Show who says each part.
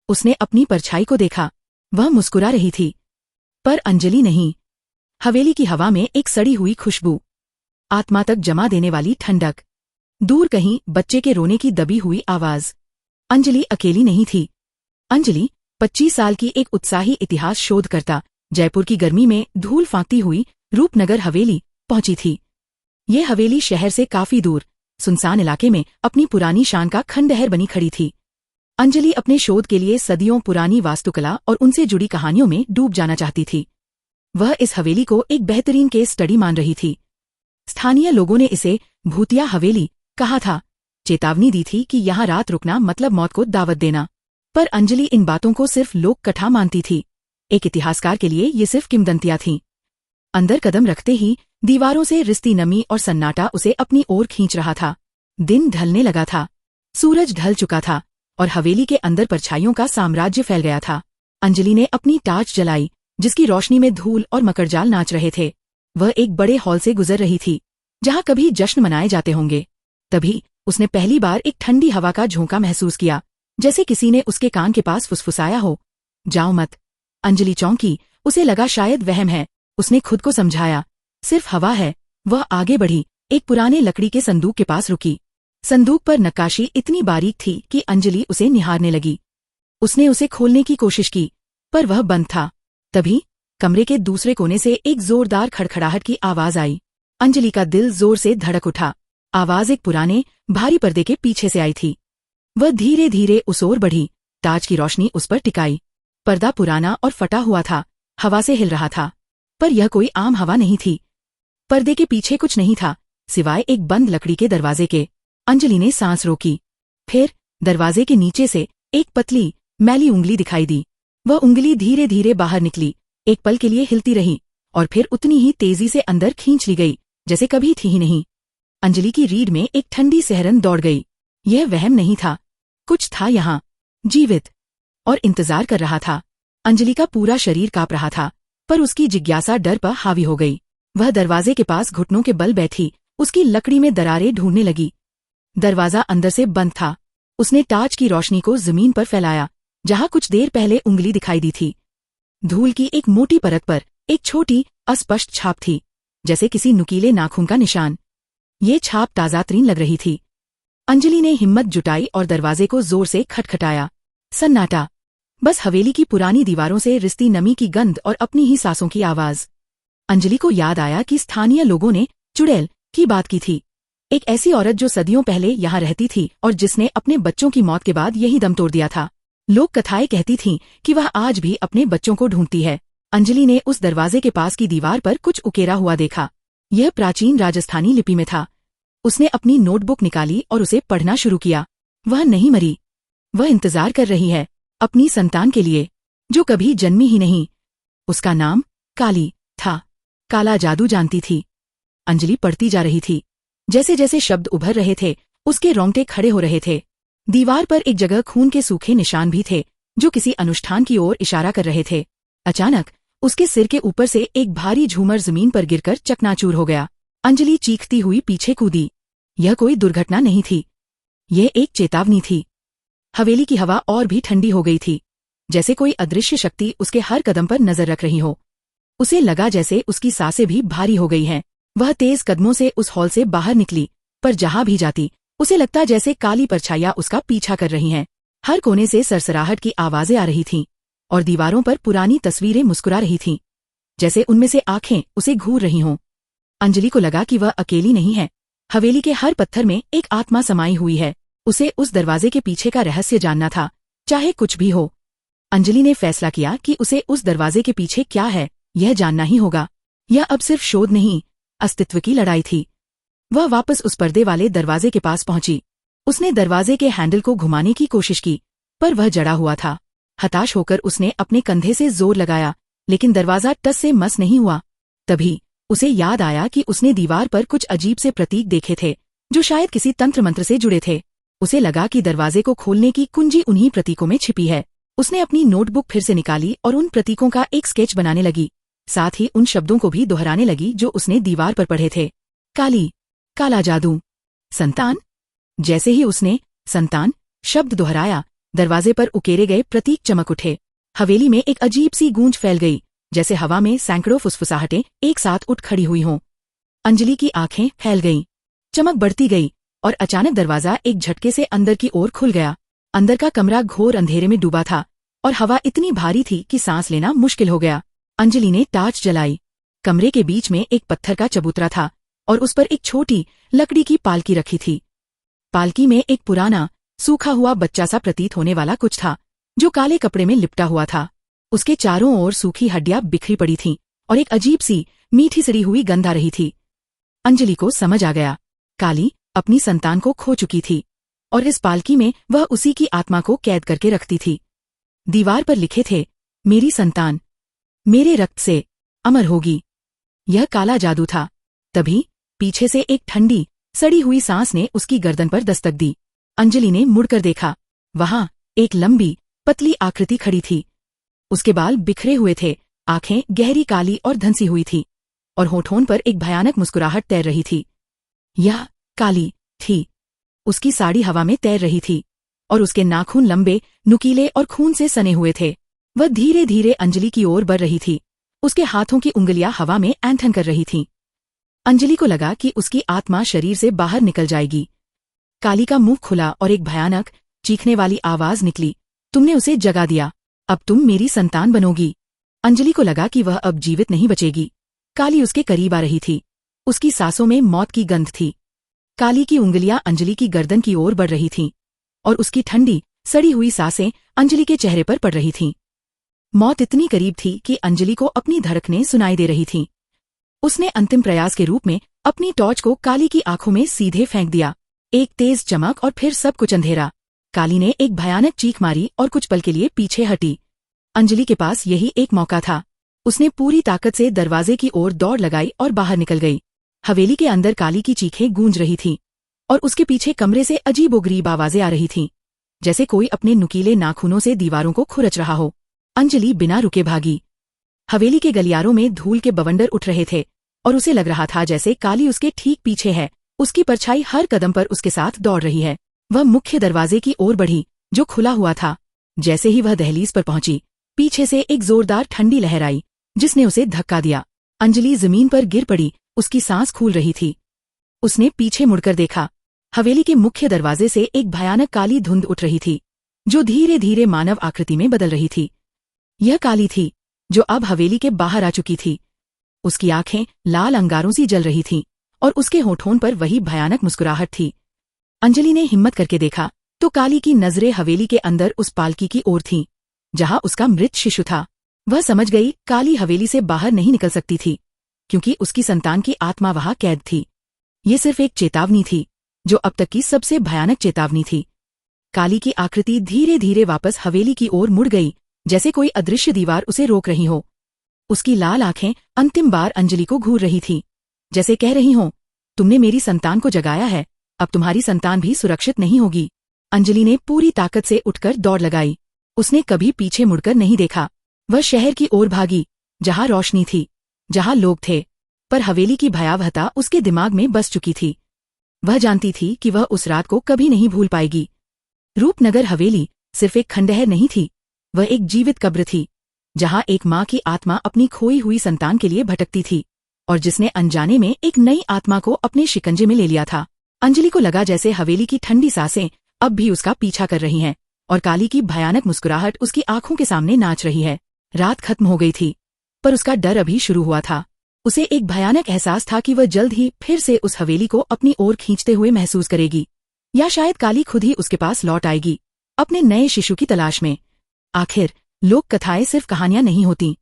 Speaker 1: उसने अपनी परछाई को देखा। वह मुस्कुरा रही थी, पर अंजलि नहीं। हवेली की हवा में एक सड़ी हुई खुशबू, आत्मा तक जमा देने वाली ठंडक। दूर कहीं बच्चे के रोने की दबी हुई आवाज। अंजलि अकेली नहीं थी। अंजलि 25 साल की एक उत्साही इतिहास शोधकर्ता जयपुर की गर्मी में धूल फांकती हुई रूपनगर हवेली पहुंची थी। ये हवेली शहर से काफी दूर सुनसान इलाके में अपनी पुरानी शान का खंडहर बनी खड़ी थी। अंजलि अपने शोध के लिए सदियों पुरानी वास्तुकला और उनसे जुड़ी कहानियों में डूब जाना चाहती थी। वह इस हवेली को एक बेहतरीन केस स्टडी मान रही थी। स्थानीय लोगों ने इसे भूतिया हवेली कहा था, चेतावनी दी थी कि यहाँ रात रुकना मतलब मौत को दावत देना। पर अंजलि इन बातों को सिर्फ लोक कथा मानती थी। एक इतिहासकार के लिए ये सिर्फ किंवदंतियां थीं। अंदर कदम रखते ही दीवारों से रिश्ती नमी और सन्नाटा उसे अपनी ओर खींच रहा था। दिन ढलने लगा था, सूरज ढल चुका था और हवेली के अंदर परछाइयों का साम्राज्य फैल गया था। अंजलि ने अपनी टार्च जलाई, जिसकी रोशनी में धूल और मकड़जाल नाच रहे थे। वह एक बड़े हॉल से गुजर रही थी, जहां कभी जश्न मनाए जाते होंगे। तभी उसने पहली बार एक ठंडी हवा का झोंका महसूस किया, जैसे किसी ने उसके कान के पास फुसफुसाया हो, जाओ मत। अंजलि चौंकी। उसे लगा शायद वहम है। उसने खुद को समझाया, सिर्फ हवा है। वह आगे बढ़ी, एक पुराने लकड़ी के संदूक के पास रुकी। संदूक पर नक्काशी इतनी बारीक थी कि अंजलि उसे निहारने लगी। उसने उसे खोलने की कोशिश की, पर वह बंद था। तभी कमरे के दूसरे कोने से एक जोरदार खड़खड़ाहट की आवाज आई। अंजलि का दिल जोर से धड़क उठा। आवाज एक पुराने भारी पर्दे के पीछे से आई थी। वह धीरे धीरे उस ओर बढ़ी, ताज की रोशनी उस पर टिकाई। पर्दा पुराना और फटा हुआ था, हवा से हिल रहा था। पर यह कोई आम हवा नहीं थी। पर्दे के पीछे कुछ नहीं था, सिवाय एक बंद लकड़ी के दरवाजे के। अंजलि ने सांस रोकी। फिर दरवाजे के नीचे से एक पतली, मैली उंगली दिखाई दी। वह उंगली धीरे धीरे बाहर निकली, एक पल के लिए हिलती रही और फिर उतनी ही तेजी से अंदर खींच ली गई, जैसे कभी थी ही नहीं। अंजलि की रीढ़ में एक ठंडी सिहरन दौड़ गई। यह वहम नहीं था, कुछ था यहाँ, जीवित और इंतजार कर रहा था। अंजलि का पूरा शरीर कांप रहा था, पर उसकी जिज्ञासा डर पर हावी हो गई। वह दरवाजे के पास घुटनों के बल बैठी, उसकी लकड़ी में दरारें ढूंढने लगी। दरवाजा अंदर से बंद था। उसने टार्च की रोशनी को जमीन पर फैलाया, जहां कुछ देर पहले उंगली दिखाई दी थी। धूल की एक मोटी परत पर एक छोटी, अस्पष्ट छाप थी, जैसे किसी नुकीले नाखून का निशान। ये छाप ताजातरीन लग रही थी। अंजलि ने हिम्मत जुटाई और दरवाजे को जोर से खटखटाया। सन्नाटा, बस हवेली की पुरानी दीवारों से रिश्ती नमी की गंध और अपनी ही सांसों की आवाज। अंजलि को याद आया कि स्थानीय लोगों ने चुड़ैल की बात की थी, एक ऐसी औरत जो सदियों पहले यहाँ रहती थी और जिसने अपने बच्चों की मौत के बाद यही दम तोड़ दिया था। लोक कथाएं कहती थीं कि वह आज भी अपने बच्चों को ढूंढती है। अंजलि ने उस दरवाजे के पास की दीवार पर कुछ उकेरा हुआ देखा। यह प्राचीन राजस्थानी लिपि में था। उसने अपनी नोटबुक निकाली और उसे पढ़ना शुरू किया। वह नहीं मरी, वह इंतजार कर रही है, अपनी संतान के लिए, जो कभी जन्मी ही नहीं। उसका नाम काली था। काला जादू जानती थी। अंजलि पढ़ती जा रही थी। जैसे जैसे शब्द उभर रहे थे, उसके रोंगटे खड़े हो रहे थे। दीवार पर एक जगह खून के सूखे निशान भी थे, जो किसी अनुष्ठान की ओर इशारा कर रहे थे। अचानक उसके सिर के ऊपर से एक भारी झूमर जमीन पर गिरकर चकनाचूर हो गया। अंजलि चीखती हुई पीछे कूदी। यह कोई दुर्घटना नहीं थी, यह एक चेतावनी थी। हवेली की हवा और भी ठंडी हो गई थी, जैसे कोई अदृश्य शक्ति उसके हर कदम पर नजर रख रही हो। उसे लगा जैसे उसकी सांसें भी भारी हो गई हैं। वह तेज कदमों से उस हॉल से बाहर निकली, पर जहां भी जाती उसे लगता जैसे काली परछाइयां उसका पीछा कर रही हैं। हर कोने से सरसराहट की आवाजें आ रही थीं और दीवारों पर पुरानी तस्वीरें मुस्कुरा रही थीं, जैसे उनमें से आंखें उसे घूर रही हों। अंजलि को लगा कि वह अकेली नहीं है। हवेली के हर पत्थर में एक आत्मा समाई हुई है। उसे उस दरवाजे के पीछे का रहस्य जानना था, चाहे कुछ भी हो। अंजलि ने फैसला किया कि उसे उस दरवाजे के पीछे क्या है, यह जानना ही होगा। यह अब सिर्फ शोध नहीं, अस्तित्व की लड़ाई थी। वह वापस उस पर्दे वाले दरवाजे के पास पहुंची। उसने दरवाजे के हैंडल को घुमाने की कोशिश की, पर वह जड़ा हुआ था। हताश होकर उसने अपने कंधे से जोर लगाया, लेकिन दरवाजा टस से मस नहीं हुआ। तभी उसे याद आया कि उसने दीवार पर कुछ अजीब से प्रतीक देखे थे, जो शायद किसी तंत्र मंत्र से जुड़े थे। उसे लगा कि दरवाजे को खोलने की कुंजी उन्हीं प्रतीकों में छिपी है। उसने अपनी नोटबुक फिर से निकाली और उन प्रतीकों का एक स्केच बनाने लगी। साथ ही उन शब्दों को भी दोहराने लगी जो उसने दीवार पर पढ़े थे। काली, काला जादू, संतान। जैसे ही उसने संतान शब्द दोहराया, दरवाजे पर उकेरे गए प्रतीक चमक उठे। हवेली में एक अजीब सी गूंज फैल गई, जैसे हवा में सैकड़ों फुसफुसाहटें एक साथ उठ खड़ी हुई हों। अंजलि की आंखें फैल गईं, चमक बढ़ती गई और अचानक दरवाजा एक झटके से अंदर की ओर खुल गया। अंदर का कमरा घोर अंधेरे में डूबा था और हवा इतनी भारी थी कि सांस लेना मुश्किल हो गया। अंजलि ने टार्च जलाई। कमरे के बीच में एक पत्थर का चबूतरा था और उस पर एक छोटी लकड़ी की पालकी रखी थी। पालकी में एक पुराना सूखा हुआ बच्चा सा प्रतीत होने वाला कुछ था, जो काले कपड़े में लिपटा हुआ था। उसके चारों ओर सूखी हड्डियां बिखरी पड़ी थीं और एक अजीब सी मीठी सड़ी हुई गंध आ रही थी। अंजलि को समझ आ गया, काली अपनी संतान को खो चुकी थी और इस पालकी में वह उसी की आत्मा को कैद करके रखती थी। दीवार पर लिखे थे, मेरी संतान मेरे रक्त से अमर होगी। यह काला जादू था। तभी पीछे से एक ठंडी सड़ी हुई सांस ने उसकी गर्दन पर दस्तक दी। अंजलि ने मुड़कर देखा। वहां एक लंबी पतली आकृति खड़ी थी। उसके बाल बिखरे हुए थे, आंखें गहरी काली और धंसी हुई थी और होठों पर एक भयानक मुस्कुराहट तैर रही थी। यह काली थी। उसकी साड़ी हवा में तैर रही थी और उसके नाखून लंबे, नुकीले और खून से सने हुए थे। वह धीरे धीरे अंजलि की ओर बढ़ रही थी। उसके हाथों की उंगलियां हवा में ऐंठन कर रही थीं। अंजलि को लगा कि उसकी आत्मा शरीर से बाहर निकल जाएगी। काली का मुंह खुला और एक भयानक चीखने वाली आवाज निकली, तुमने उसे जगा दिया, अब तुम मेरी संतान बनोगी। अंजलि को लगा कि वह अब जीवित नहीं बचेगी। काली उसके करीब आ रही थी। उसकी सांसों में मौत की गंध थी। काली की उंगलियां अंजलि की गर्दन की ओर बढ़ रही थीं और उसकी ठंडी सड़ी हुई सांसें अंजलि के चेहरे पर पड़ रही थीं। मौत इतनी करीब थी कि अंजलि को अपनी धड़कनें सुनाई दे रही थीं। उसने अंतिम प्रयास के रूप में अपनी टॉर्च को काली की आंखों में सीधे फेंक दिया। एक तेज चमक और फिर सब कुछ अंधेरा। काली ने एक भयानक चीख मारी और कुछ पल के लिए पीछे हटी। अंजलि के पास यही एक मौका था। उसने पूरी ताकत से दरवाजे की ओर दौड़ लगाई और बाहर निकल गई। हवेली के अंदर काली की चीखें गूंज रही थीं और उसके पीछे कमरे से अजीबोगरीब आवाजें आ रही थीं, जैसे कोई अपने नुकीले नाखूनों से दीवारों को खुरच रहा हो। अंजलि बिना रुके भागी। हवेली के गलियारों में धूल के बवंडर उठ रहे थे और उसे लग रहा था जैसे काली उसके ठीक पीछे है। उसकी परछाई हर कदम पर उसके साथ दौड़ रही है। वह मुख्य दरवाजे की ओर बढ़ी, जो खुला हुआ था। जैसे ही वह दहलीज पर पहुंची, पीछे से एक जोरदार ठंडी लहर आई, जिसने उसे धक्का दिया। अंजलि जमीन पर गिर पड़ी, उसकी सांस फूल रही थी। उसने पीछे मुड़कर देखा। हवेली के मुख्य दरवाजे से एक भयानक काली धुंध उठ रही थी, जो धीरे धीरे मानव आकृति में बदल रही थी। यह काली थी, जो अब हवेली के बाहर आ चुकी थी। उसकी आंखें लाल अंगारों सी जल रही थीं और उसके होठों पर वही भयानक मुस्कुराहट थी। अंजलि ने हिम्मत करके देखा तो काली की नजरें हवेली के अंदर उस पालकी की ओर थीं, जहां उसका मृत शिशु था। वह समझ गई, काली हवेली से बाहर नहीं निकल सकती थी, क्योंकि उसकी संतान की आत्मा वहां कैद थी। ये सिर्फ एक चेतावनी थी, जो अब तक की सबसे भयानक चेतावनी थी। काली की आकृति धीरे धीरे वापस हवेली की ओर मुड़ गई, जैसे कोई अदृश्य दीवार उसे रोक रही हो। उसकी लाल आंखें अंतिम बार अंजलि को घूर रही थीं, जैसे कह रही हों, तुमने मेरी संतान को जगाया है, अब तुम्हारी संतान भी सुरक्षित नहीं होगी। अंजलि ने पूरी ताकत से उठकर दौड़ लगाई। उसने कभी पीछे मुड़कर नहीं देखा। वह शहर की ओर भागी, जहां रोशनी थी, जहां लोग थे, पर हवेली की भयावहता उसके दिमाग में बस चुकी थी। वह जानती थी कि वह उस रात को कभी नहीं भूल पाएगी। रूपनगर हवेली सिर्फ एक खंडहर नहीं थी, वह एक जीवित कब्र थी, जहां एक माँ की आत्मा अपनी खोई हुई संतान के लिए भटकती थी और जिसने अनजाने में एक नई आत्मा को अपने शिकंजे में ले लिया था। अंजलि को लगा जैसे हवेली की ठंडी सांसें अब भी उसका पीछा कर रही हैं और काली की भयानक मुस्कुराहट उसकी आंखों के सामने नाच रही है। रात खत्म हो गई थी, पर उसका डर अभी शुरू हुआ था। उसे एक भयानक एहसास था कि वह जल्द ही फिर से उस हवेली को अपनी ओर खींचते हुए महसूस करेगी, या शायद काली खुद ही उसके पास लौट आएगी, अपने नए शिशु की तलाश में। आखिर लोक कथाएं सिर्फ कहानियां नहीं होती,